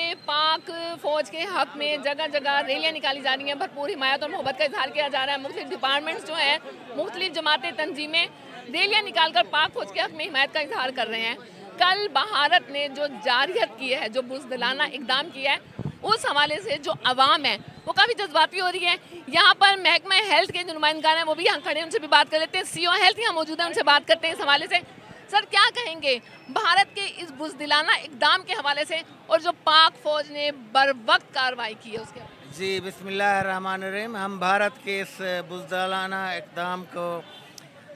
में पाक फौज के हक में जगह जगह रैलियाँ निकाली जा रही हैं, भरपूर हिमायत और मोहब्बत का इजहार किया जा रहा है। मुख्तलिफ डिपार्टमेंट्स जो हैं, मुख्तलिफ जमातें, तंजीमें रैलियाँ निकालकर पाक फौज के हक में हिमायत का इजहार कर रहे हैं। कल भारत ने जो जारियत की है, जो बुज़दिलाना इक़दाम किया है, उस हवाले से जो अवाम है वो काफ़ी जज्बाती हो रही है। यहाँ पर महकमा हेल्थ के जो नुमाइंदगान हैं वो भी यहाँ खड़े हैं, उनसे भी बात कर लेते हैं। CEO हेल्थ यहाँ मौजूद है, उनसे बात करते हैं इस हवाले से। सर, क्या कहेंगे भारत के इस बुज़दिलाना इक़दाम के हवाले से और जो पाक फौज ने बर वक्त कार्रवाई की है उसके? जी, बिस्मिल्लाहिर्रहमानिर्रहीम। हम भारत के इस बुज़दिलाना इक़दाम को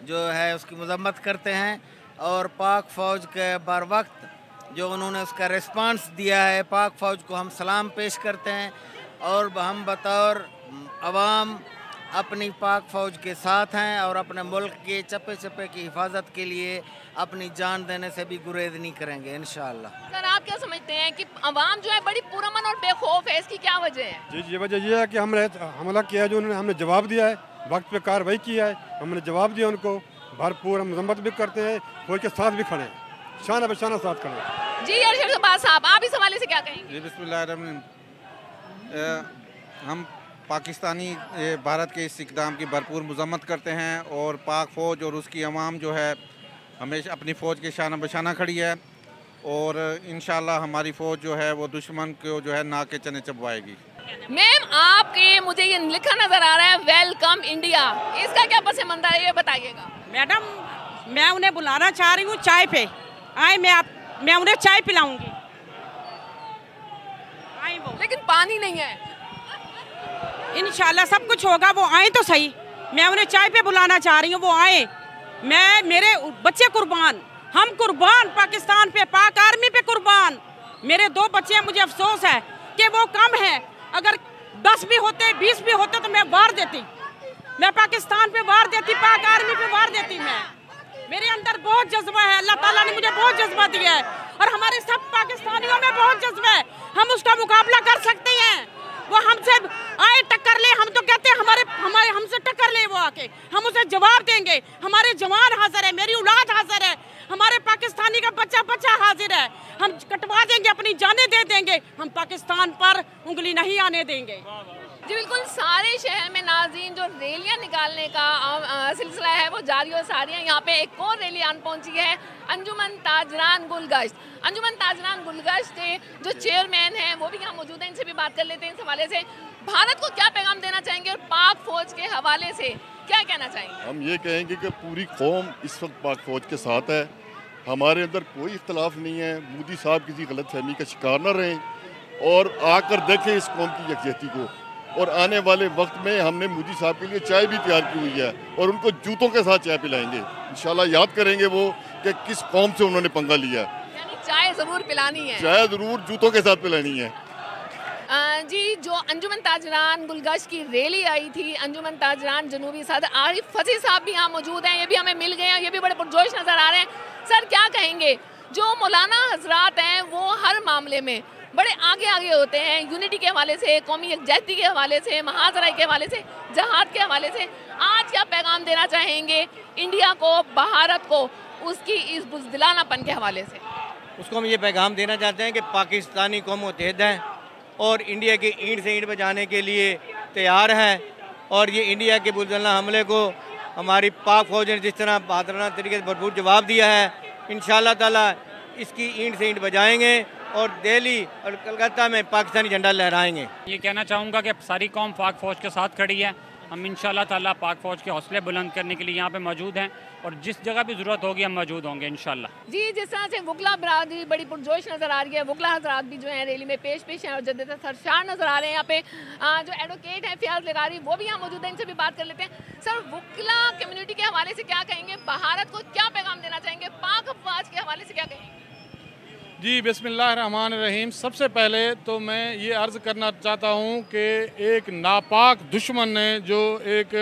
जो है उसकी मज़म्मत करते हैं और पाक फ़ौज के बर वक्त जो उन्होंने उसका रिस्पांस दिया है, पाक फ़ौज को हम सलाम पेश करते हैं और हम बतौर अवाम अपनी पाक फ़ौज के साथ हैं और अपने मुल्क के चप्पे चप्पे की हिफाजत के लिए अपनी जान देने से भी गुरेज नहीं करेंगे इंशाअल्लाह। सर, आप क्या समझते हैं कि अवाम जो है बड़ी पुरअमन और बेखौफ है, इसकी क्या वजह है? जी, ये वजह ये है कि हमने हमला किया है, जो उन्होंने हमने जवाब दिया है, वक्त पे कार्रवाई किया है, हमने जवाब दिया उनको, भरपूर हम मजम्मत भी करते हैं, फौज के साथ भी खड़े हैं, शाना बशाना साथ खड़े हैं। जी अरशद अब्बास साहब, आप इस हवाले से क्या कहेंगे? जी, बिस्मिल्लाहिर्रहमानिर्रहीम। हम पाकिस्तानी भारत के इस इक़दाम की भरपूर मज़म्मत करते हैं और पाक फ़ौज और उसकी अवाम जो है हमेशा अपनी फ़ौज के शाना बशाना खड़ी है और इंशाअल्लाह हमारी फ़ौज जो है वो दुश्मन को जो है ना के चने चबवाएगी। मैम, आपके मुझे ये लिखा नजर आ रहा है वेलकम इंडिया, इसका क्या पस मंज़र है, ये बताइएगा। मैडम, मैं उन्हें बुलाना चाह रही हूँ चाय पे, आए मैं उन्हें चाय पिलाऊंगी, आए वो। लेकिन पानी नहीं है। इंशाल्लाह सब कुछ होगा, वो आए तो सही। मैं उन्हें चाय पे बुलाना चाह रही हूँ, वो आए। मेरे बच्चे कुर्बान, हम कुर्बान, पाकिस्तान पे, पाक आर्मी पे कुर्बान। मेरे 2 बच्चे हैं, मुझे अफसोस है कि वो कम है। अगर 10 भी होते, 20 भी होते तो मैं वार देती, मैं पाकिस्तान पे वार देती, पाक आर्मी पे वार देती। मेरे अंदर बहुत जज्बा है, अल्लाह ताला ने मुझे बहुत जज्बा दिया है और हमारे सब पाकिस्तानियों में बहुत जज्बा है। हम उसका मुकाबला कर सकते हैं। वो हमसे आए टक्कर ले, हम तो कहते हैं हमारे हमसे टक्कर ले, वो आके हम उसे जवाब देंगे। हमारे जवान हाजिर है, मेरी औलाद हाजिर है, हमारे पाकिस्तानी का बच्चा हाजिर है। हम कटवा देंगे, अपनी जानें दे देंगे, हम पाकिस्तान पर उंगली नहीं आने देंगे। जी बिल्कुल, सारे शहर में नाज़रीन जो रैलियाँ निकालने का सिलसिला है वो जारी और सारी है। यहाँ पे एक और रैली आन पहुँची है, अंजुमन ताजरान गुलगश्त। अंजुमन ताजरान गुलगश्त के जो चेयरमैन हैं वो भी यहाँ मौजूद हैं, इनसे भी बात कर लेते हैं इस हवाले से। भारत को क्या पैगाम देना चाहेंगे और पाक फौज के हवाले से क्या कहना चाहेंगे? हम ये कहेंगे कि पूरी कौम इस वक्त पाक फौज के साथ है, हमारे अंदर कोई इख्तलाफ नहीं है। मोदी साहब किसी गलतफहमी का शिकार न रहें और आकर देखें इस कौम की यकजहती को। और आने वाले वक्त में हमने मोदी साहब के लिए चाय भी तैयार की हुई है और उनको जूतों के साथ चाय पिलाएंगे। इंशाल्लाह याद करेंगे वो कि किस कौम से उन्होंने पंगा लिया। यानी चाय ज़रूर पिलानी है, चाय ज़रूर जूतों के साथ पिलानी है। जी, जो अंजुमन ताजरान गुलगश्त की रैली आई थी, अंजुमन ताजरान जनूबी सदर आरिफ फसी साहब भी यहाँ मौजूद हैं, ये भी हमें मिल गए हैं, ये भी बड़े पुरजोश नज़र आ रहे हैं। सर, क्या कहेंगे, जो मौलाना हजरात हैं वो हर मामले में बड़े आगे होते हैं, यूनिटी के हवाले से, कौमी यकजहती के हवाले से, महाजराई के हवाले से, जहाद के हवाले से, आज क्या पैगाम देना चाहेंगे इंडिया को, भारत को, उसकी इस बुज़दिलानापन के हवाले से? उसको हम ये पैगाम देना चाहते हैं कि पाकिस्तानी कौम मुत्तहिद है और इंडिया की ईंट से ईंट बजाने के लिए तैयार है। और ये इंडिया के बुज़दिलाना हमले को हमारी पाक फौज ने जिस तरह बहादुराना तरीके से भरपूर जवाब दिया है, इंशाअल्लाह ताला इसकी ईंट से ईंट बजाएंगे और दिल्ली और कलकत्ता में पाकिस्तानी झंडा लहराएंगे। ये कहना चाहूँगा कि सारी कौम पाक फ़ौज के साथ खड़ी है। हम इंशाअल्लाह ताला पाक फ़ौज के हौसले बुलंद करने के लिए यहाँ पे मौजूद हैं और जिस जगह भी ज़रूरत होगी हम मौजूद होंगे इंशाअल्लाह। जी, जिस तरह से वकला बरादरी बड़ी पुरजोश नज़र आ रही है, वकला हजरात भी जो है रैली में पेश हैं और जद्दे सरशार नज़र आ रहे हैं। यहाँ पे जो एडवोकेट हैं फयाज लगारी, वो भी यहाँ मौजूद हैं, इनसे भी बात कर लेते हैं। सर, वकला कम्युनिटी के हवाले से क्या कहेंगे, भारत को क्या पैगाम देना चाहेंगे, पाक फौज के हवाले से क्या कहेंगे? जी, बिस्मिल्लाहिर्रहमानिर्रहीम। सबसे पहले तो मैं ये अर्ज़ करना चाहता हूँ कि एक नापाक दुश्मन ने जो एक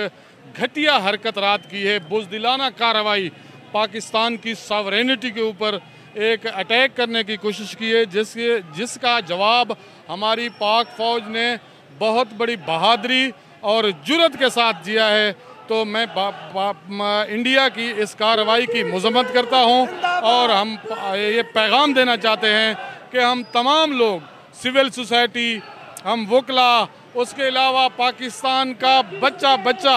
घटिया हरकत रात की है, बुज़दिलाना कार्रवाई, पाकिस्तान की सॉवरेनिटी के ऊपर एक अटैक करने की कोशिश की है, जिसका जवाब हमारी पाक फ़ौज ने बहुत बड़ी बहादुरी और जुर्रत के साथ दिया है। तो मैं इंडिया की इस कार्रवाई की मज़म्मत करता हूं और हम ये पैगाम देना चाहते हैं कि हम तमाम लोग सिविल सोसाइटी, हम वकला, उसके अलावा पाकिस्तान का बच्चा बच्चा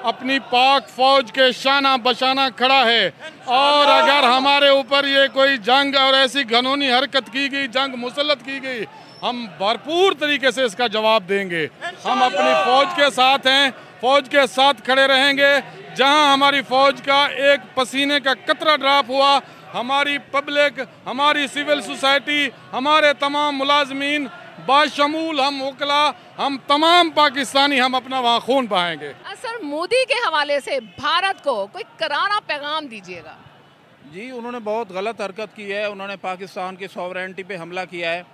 अपनी पाक फौज के शाना बशाना खड़ा है। और अगर हमारे ऊपर ये कोई जंग और ऐसी घनौनी हरकत की गई, जंग मुसल्लत की गई, हम भरपूर तरीके से इसका जवाब देंगे। हम अपनी फौज के साथ हैं, फौज के साथ खड़े रहेंगे। जहां हमारी फौज का एक पसीने का कतरा ड्रॉप हुआ, हमारी पब्लिक, हमारी सिविल सोसाइटी, हमारे तमाम मुलाजमीन बाशमूल हम वकला, हम तमाम पाकिस्तानी, हम अपना वहाँ खून बहाएंगे। सर, मोदी के हवाले से भारत को कोई करारा पैगाम दीजिएगा। जी, उन्होंने बहुत गलत हरकत की है। उन्होंने पाकिस्तान की सॉवरेनिटी पे हमला किया है।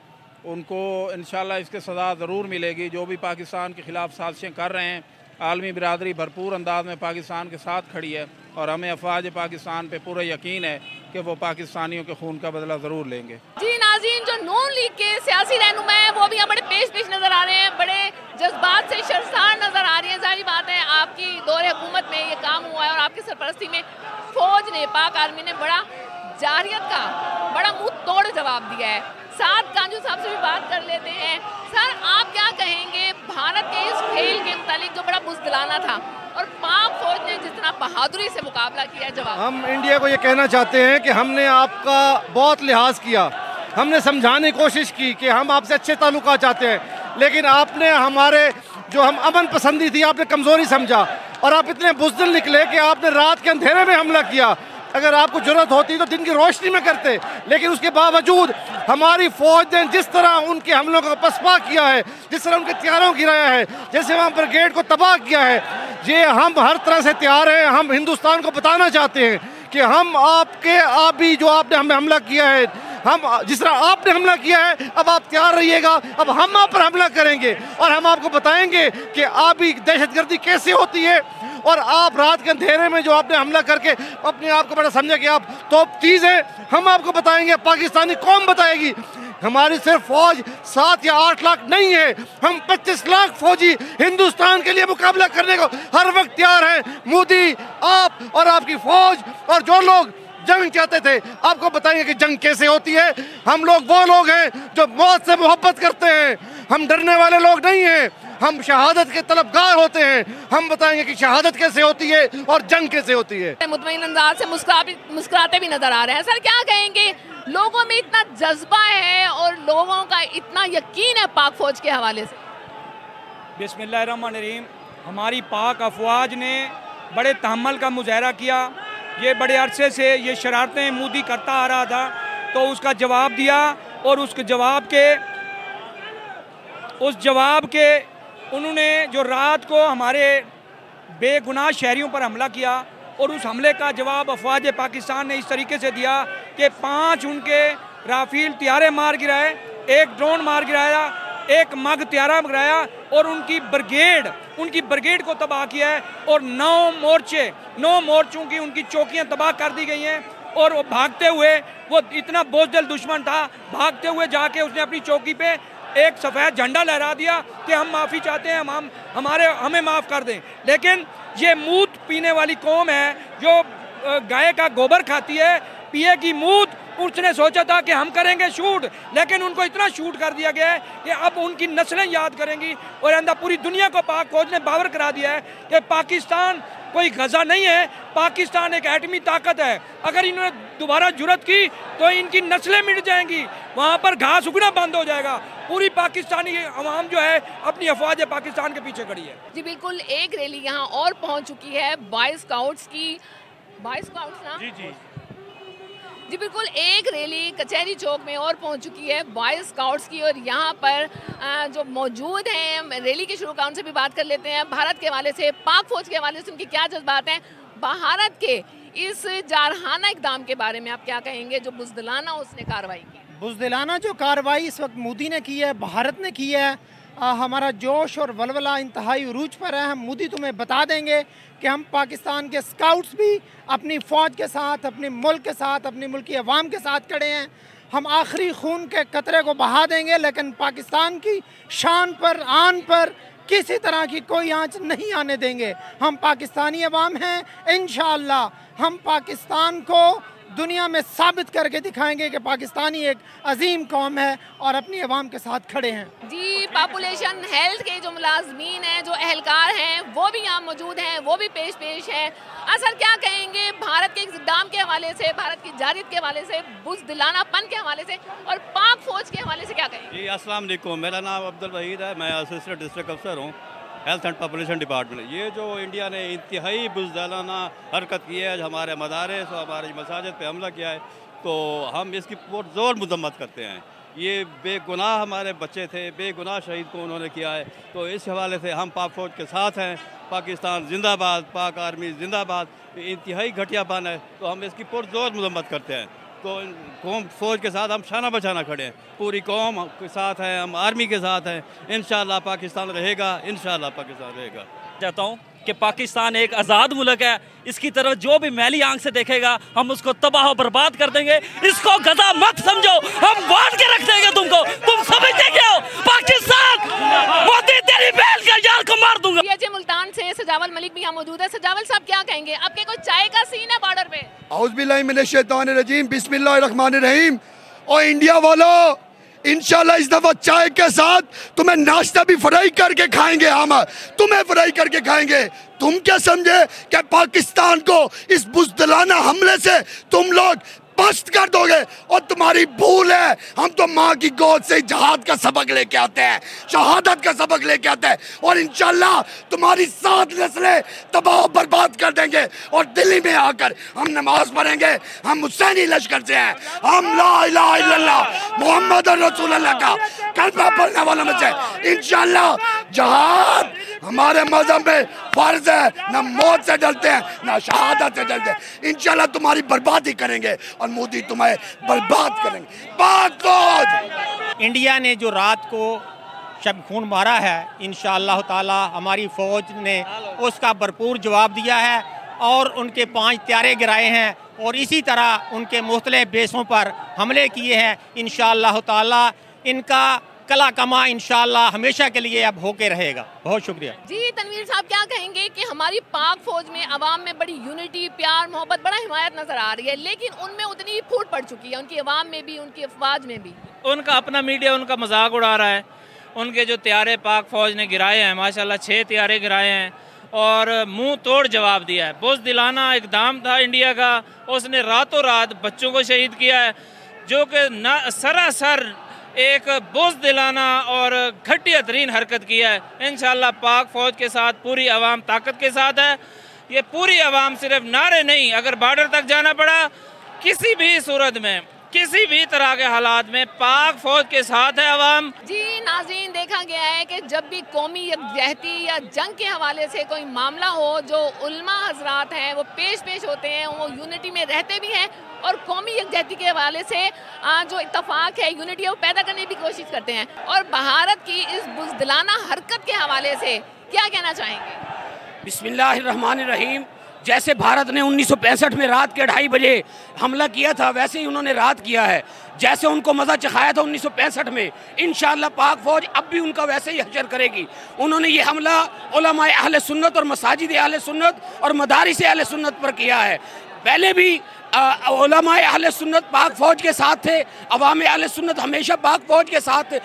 उनको इंशाल्लाह इसके सज़ा ज़रूर मिलेगी। जो भी पाकिस्तान के ख़िलाफ़ साजिशें कर रहे हैं, आलमी बिरादरी भरपूर अंदाज में पाकिस्तान के साथ खड़ी है और हमें अफवाज पाकिस्तान पे पूरा यकीन है कि वो पाकिस्तानियों के खून का बदला ज़रूर लेंगे। जी नाज़रीन, जो नून लीग के सियासी रहनुमा हैं वो भी यहाँ बड़े पेश नज़र आ रहे हैं, बड़े जज्बात से शर्मसार नज़र आ रही है। जाहिर बात है, आपकी दौरे हुकूमत में ये काम हुआ है और आपकी सरपरस्ती में फौज ने, पाक आर्मी ने बड़ा जारियत का बड़ा मुंह तोड़ जवाब दिया है। साथ कांजू साहब से भी बात कर लेते हैं। सर, आप क्या कहेंगे भारत के इस खेल के मुतालिक जो बड़ा बुज़दिलाना था और पाक फौज ने जितना बहादुरी से मुकाबला किया? जवाब, हम इंडिया को ये कहना चाहते हैं कि हमने आपका बहुत लिहाज किया, हमने समझाने की कोशिश की कि हम आपसे अच्छे ताल्लुकात चाहते हैं, लेकिन आपने हमारे जो हम अमन पसंदी थी आपने कमज़ोरी समझा और आप इतने बुज़दिल निकले कि आपने रात के अंधेरे में हमला किया। अगर आपको जरूरत होती तो दिन की रोशनी में करते, लेकिन उसके बावजूद हमारी फौज ने जिस तरह उनके हमलों का पसपा किया है, जिस तरह उनके तैयारों गिराया है, जैसे वहाँ ब्रिगेड को तबाह किया है, ये हम हर तरह से तैयार हैं। हम हिंदुस्तान को बताना चाहते हैं कि हम आपके अभी जो आपने हमें हमला किया है, हम जिस तरह आपने हमला किया है, अब आप तैयार रहिएगा, अब हम आप पर हमला करेंगे और हम आपको बताएंगे कि अभी दहशतगर्दी कैसे होती है। और आप रात के अंधेरे में जो आपने हमला करके अपने आप को बड़ा समझा कि आप तो चीज़ है, हम आपको बताएंगे, पाकिस्तानी कौम बताएगी। हमारी सिर्फ फौज 7 या 8 लाख नहीं है, हम 25 लाख फौजी हिंदुस्तान के लिए मुकाबला करने को हर वक्त तैयार हैं। मोदी, आप और आपकी फौज और जो लोग जंग चाहते थे, आपको बताएंगे कि जंग कैसे होती है। हम लोग वो लोग हैं जो मौत से मोहब्बत करते हैं, हम डरने वाले लोग नहीं हैं, हम शहादत के तलबगार होते हैं। हम बताएंगे कि शहादत कैसे होती है और जंग कैसे होती है। मुतमईन अंदाज से मुस्कुराते भी नजर आ रहे हैं। सर, क्या कहेंगे, लोगों में इतना जज्बा है और लोगों का इतना यकीन है पाक फौज के हवाले से? बिस्मिल्लाहिर्रहमानिर्रहीम। हमारी पाक अफवाज ने बड़े तहम्मुल का मुजाहरा किया। ये बड़े अरसे से ये शरारतें मोदी करता आ रहा था, तो उसका जवाब दिया और उस जवाब के उन्होंने जो रात को हमारे बेगुनाह शहरियों पर हमला किया और उस हमले का जवाब अफवाज पाकिस्तान ने इस तरीके से दिया कि 5 उनके राफेल तैयारे मार गिराए, 1 ड्रोन मार गिराया, 1 मग तैयारा गिराया और उनकी ब्रिगेड को तबाह किया है और 9 मोर्चों की उनकी चौकियां तबाह कर दी गई हैं। और वो भागते हुए, वो इतना बोझदिल दुश्मन था, भागते हुए जाके उसने अपनी चौकी पे एक सफ़ेद झंडा लहरा दिया कि हम माफ़ी चाहते हैं, हमें माफ़ कर दें। लेकिन ये मूत पीने वाली कौम है जो गाय का गोबर खाती है, पिएगी मूत। उसने सोचा था कि हम करेंगे शूट, लेकिन उनको इतना शूट कर दिया गया है कि अब उनकी नस्लें याद करेंगी। और अंदर पूरी दुनिया को पाक फौज ने बावर करा दिया है कि पाकिस्तान कोई गजा नहीं है, पाकिस्तान एक एटमी ताकत है। अगर इन्होंने दोबारा जुर्रत की तो इनकी नस्लें मिट जाएंगी, वहाँ पर घास उगना बंद हो जाएगा। पूरी पाकिस्तानी अवाम जो है अपनी अफवाज पाकिस्तान के पीछे खड़ी है। जी बिल्कुल, एक रैली यहाँ और पहुँच चुकी है बॉय स्काउट्स की। बॉय स्काउट्स ना? जी बिल्कुल, एक रैली कचहरी चौक में और पहुंच चुकी है बॉय स्काउट्स की। और यहाँ पर जो मौजूद हैं, रैली के शुरू से भी बात कर लेते हैं। भारत के हवाले से, पाक फौज के हवाले से उनकी क्या जज्बात हैं, भारत के इस जारहाना इक़दाम के बारे में आप क्या कहेंगे जो बुज़दिलाना उसने कार्रवाई की? बुज़दिलाना जो कार्रवाई इस वक्त मोदी ने की है, भारत ने की है, हमारा जोश और वलवला इंतहाई उरूज पर है। हम मोदी तुम्हें बता देंगे कि हम पाकिस्तान के स्काउट्स भी अपनी फ़ौज के साथ, अपने मुल्क के साथ, अपनी मुल्क की अवाम के साथ खड़े हैं। हम आखिरी खून के कतरे को बहा देंगे, लेकिन पाकिस्तान की शान पर, आन पर किसी तरह की कोई आंच नहीं आने देंगे। हम पाकिस्तानी अवाम हैं, इंशाअल्लाह हम पाकिस्तान को दुनिया में साबित करके दिखाएंगे कि पाकिस्तानी एक अजीम कौम है और अपनी आवाम के साथ खड़े हैं। जी, पॉपुलेशन हेल्थ के जो मुलाजमीन हैं, जो एहलकार हैं, वो भी यहाँ मौजूद हैं, वो भी पेश हैं। असर क्या कहेंगे भारत के इक़दाम के हवाले से, भारत की जारियत के हवाले से, बुज़दिलानापन के हवाले से और पाक फौज के हवाले से क्या कहेंगे? जी अस्सलाम वालेकुम, मेरा नाम अब्दुल वहीद है, मैं असिस्टेंट डिस्ट्रिक्ट अफसर हूँ हेल्थ एंड पॉपुलेशन डिपार्टमेंट। ये जो इंडिया ने इंतहाई बुज़दिलाना हरकत की है, हमारे मदारिस और हमारे मसाजिद पे हमला किया है, तो हम इसकी बहुत ज़ोर मजम्मत करते हैं। ये बेगुनाह हमारे बच्चे थे, बेगुनाह शहीद को उन्होंने किया है, तो इस हवाले से हम पाक फ़ौज के साथ हैं। पाकिस्तान जिंदाबाद, पाक आर्मी जिंदाबाद। इंतहाई घटियापन है, तो हम इसकी पुरजोर मजम्मत करते हैं। तो कौम फौज के साथ हम शाना बशाना खड़े हैं, पूरी कौम के साथ हैं, हम आर्मी के साथ हैं। इंशाअल्लाह पाकिस्तान रहेगा, इंशाअल्लाह पाकिस्तान रहेगा। चाहता हूँ कि पाकिस्तान एक आज़ाद मुल्क है, इसकी तरफ जो भी मैली आंख से देखेगा हम उसको तबाह और बर्बाद कर देंगे। इसको गधा मत समझो, हम बांध के रख देंगे तुमको। तुम समझते क्या हो? पाकिस्तान मोदी तेरी बहन का यार को मार दूंगा। ये मुल्तान से सजावल मलिक भी यहाँ मौजूद है। सजावल साहब क्या कहेंगे? आपके कोई चाय का सीन है बॉर्डर पे? औज़ुबिल्लाहि मिनश शैतानिर रजीम, बिस्मिल्लाहिर्रहमानिर रहीम। और इंडिया वालों, इंशाल्लाह इस दफा चाय के साथ तुम्हें नाश्ता भी फ्राई करके खाएंगे, हम तुम्हें फ्राई करके खाएंगे। तुम क्या समझे कि पाकिस्तान को इस बुज़दिलाना हमले से तुम लोग पस्त कर दोगे? और तुम्हारी भूल है। हम तो माँ की गोद से जहाद का सबक लेके आते हैं, शहादत का सबक लेके आते हैं, और इंशाल्लाह तुम्हारी 7 नस्लें तबाह बर्बाद कर देंगे। और दिल्ली में आकर हम नमाज पढ़ेंगे, हम हुसैनी लश्कर से हैं, हम ला इलाहा इल्लल्लाह मोहम्मद रसूलुल्लाह का कलमा पढ़ने वालों में से। इंशाल्लाह जहाद हमारे मजहब में फर्ज है, न मौत से डरते हैं न शहादत से डरते हैं। इंशाल्लाह तुम्हारी बर्बादी करेंगे और मोदी तुम्हें बर्बाद करेंगे। पाक फौज! इंडिया ने जो रात को शब खून मारा है, इंशाअल्लाह ताला हमारी फ़ौज ने उसका भरपूर जवाब दिया है और उनके 5 त्यारे गिराए हैं और इसी तरह उनके मुख्तलिफ बेसों पर हमले किए हैं। इंशाअल्लाह ताला इनका कला कमा इंशाअल्लाह हमेशा के लिए अब होके रहेगा। बहुत शुक्रिया। जी तनवीर साहब क्या कहेंगे कि हमारी पाक फौज में अवाम में बड़ी यूनिटी, प्यार, मोहब्बत, बड़ा हिमायत नजर आ रही है, लेकिन उनमें उतनी फूट पड़ चुकी है, उनकी अवाम में भी, उनकी अफवाज में भी। उनका अपना मीडिया उनका मजाक उड़ा रहा है। उनके जो त्यारे पाक फौज ने गिराए हैं, माशाल्लाह 6 त्यारे गिराए हैं और मुंह तोड़ जवाब दिया है। बुज़दिलाना इक़दाम था इंडिया का, उसने रातों रात बच्चों को शहीद किया है, जो कि सरासर एक बुज़दिलाना और घटिया तरीन हरकत किया है। इंशाअल्लाह पाक फ़ौज के साथ पूरी आवाम ताकत के साथ है। ये पूरी आवाम सिर्फ नारे नहीं, अगर बॉर्डर तक जाना पड़ा, किसी भी सूरत में, किसी भी तरह के हालात में पाक फौज के साथ है आवाम। जी नाज़रीन, देखा गया है कि जब भी कौमी यकजहती या जंग के हवाले से कोई मामला हो, जो उल्मा हजरात हैं वो पेश होते हैं, वो यूनिटी में रहते भी हैं और कौमी यकजहती के हवाले से जो इत्तफाक है, यूनिटी है, वो पैदा करने की कोशिश करते हैं। और भारत की इस बुज़दिलाना हरकत के हवाले से क्या कहना चाहेंगे? बिस्मिल्लाहिर्रहमानिर्रहीम। जैसे भारत ने 1965 में रात के 2:30 बजे हमला किया था, वैसे ही उन्होंने रात किया है। जैसे उनको मज़ा चखाया था 1965 में, इंशाअल्लाह पाक फ़ौज अब भी उनका वैसे ही हशर करेगी। उन्होंने ये हमला उलमाए अहले सुन्नत और मसाजिद अहले सुन्नत और मदारिस अहले सुन्नत पर किया है। पहले भी उलमाए अहले सुन्नत पाक फ़ौज के साथ थे, अवाम अहले सुन्नत हमेशा पाक फ़ौज के साथ थे।